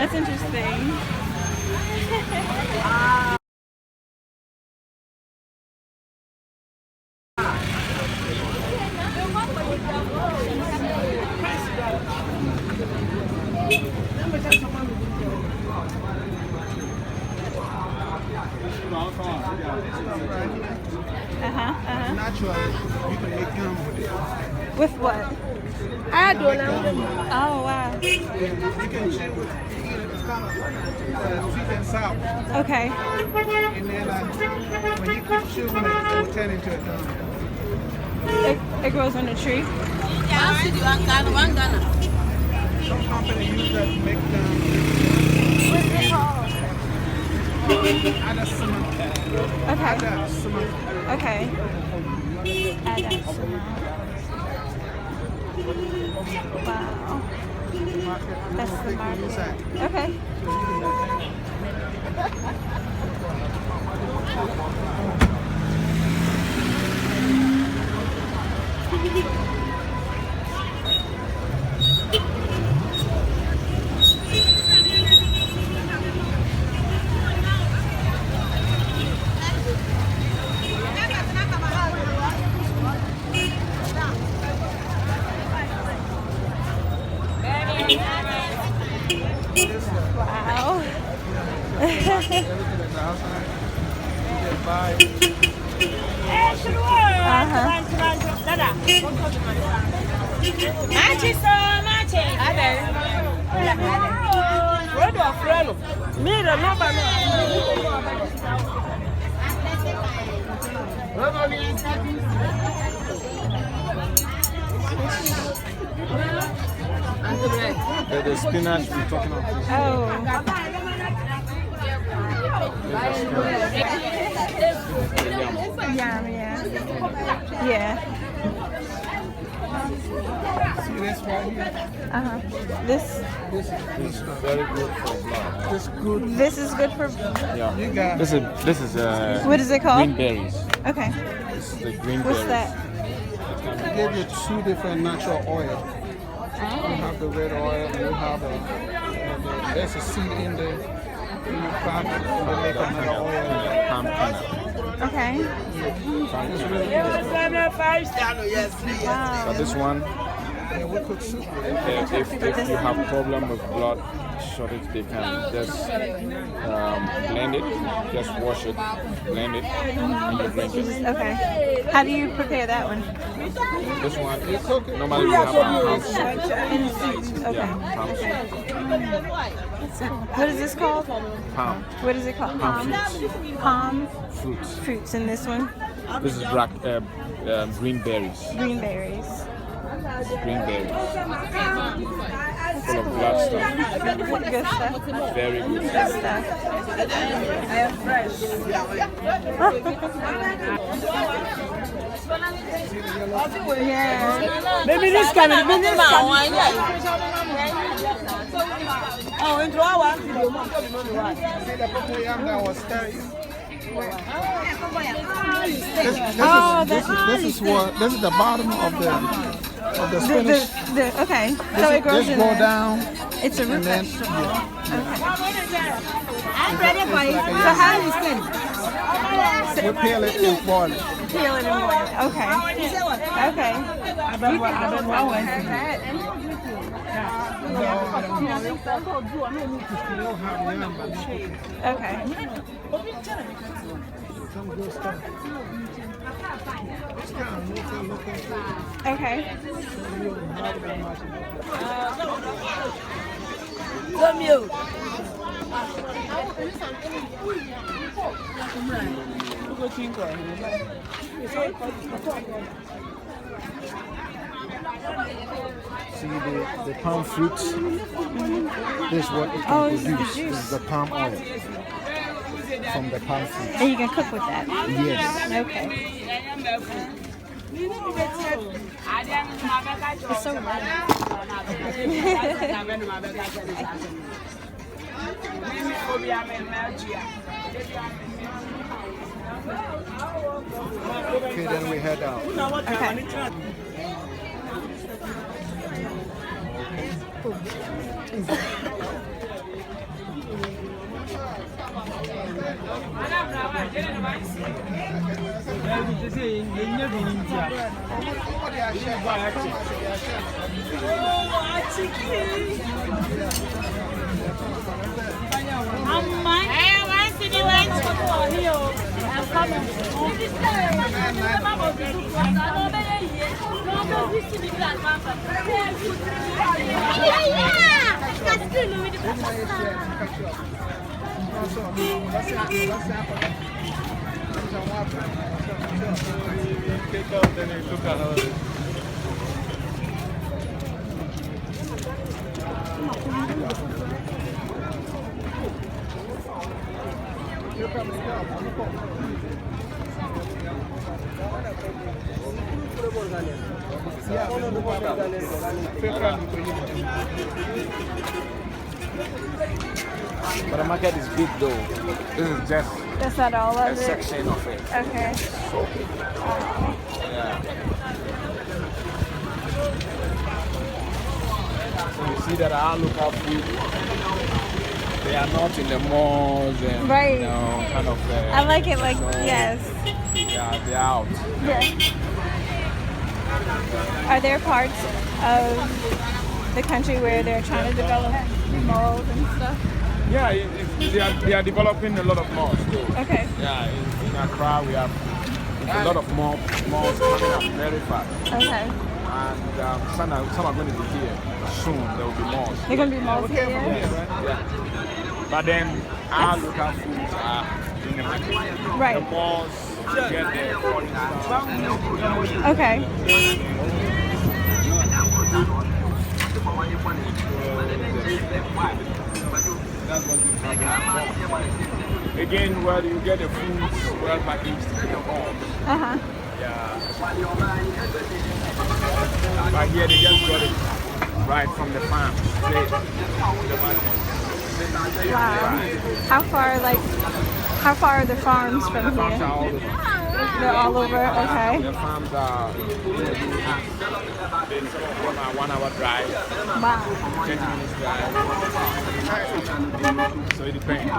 That's interesting. Naturally, you can make gum with it. With what? I don't know. Oh, wow. You can chew with it. It's kind of sweet and sour. Okay. And then when you keep chewing it, it will turn into a gum. It grows on a tree? Some company use that to make gum. What's it called? Okay. Okay. Wow. That's the market. Okay. Wow. The spinach we're talking about. Oh. Yum, yeah. Yeah. See this right here? This This is very good for blood. this is good for Yeah. You got This is what is it called? green berries. Okay. This is the green What's berries. that? They give you 2 different natural oil. You have the red oil and you have there's a seed in there. You plant it and they make another oil. Palm kernel. Okay. It's really good. Wow. But this one, Yeah, we cook soup with it. if you have problem with blood shortage, they can just blend it, just wash it, blend it, and you drink it. Okay. How do you prepare that one? This one, normally we have palm soup. Okay. Yeah, palm soup. What is this called? Palm. What is it called? Palm Palm fruits. fruits in this one. This is black green berries. Green berries. Green berries. Full of blood stuff. Good stuff. Very good. Good stuff. Yeah. Maybe this can be this Oh, into our See the cocoyam that was stirring? This is the bottom of the spinach. Okay. So it grows This in go there. down. It's a root And then, vegetable. Okay. I'm ready for it. So how do you send it? We peel it and boil it. Peel it and boil it. Okay. Okay. Okay. Some good stuff. It's kind of local food. Okay. You don't have that much. Come you. See the palm fruits? This is what it can Oh, this is the produce. juice. This is the palm oil from the palm fruit. And you can cook with that. Yes. Okay. It's so light. Okay, then we head out. Okay. But the market is big though. This is just That's not all a of it. section of it. Okay. Yeah. So you see that our local food, they are not in the malls and Right. you know, kind of. I like it like, so, yes. Yeah, they're out. Yes. Are there parts of the country where they're trying to develop malls and stuff? Yeah, they are developing a lot of malls too. Okay. Yeah, in Accra we have a lot of malls coming up very fast. Okay. And some are going to be here soon. There will be malls. They're going to be malls here? Yeah. But then our local foods are in the market. Right. The malls get there for instance. Okay. That's what we have. Again, where you get the foods well packaged in the malls. Uh-huh. Yeah. But here they just got it right from the farm, straight to the market. Wow. How far are the farms from Farms here? are all over. They're all over, okay. The farms are from a 1 hour drive, Wow. 20 minutes drive. So it depends.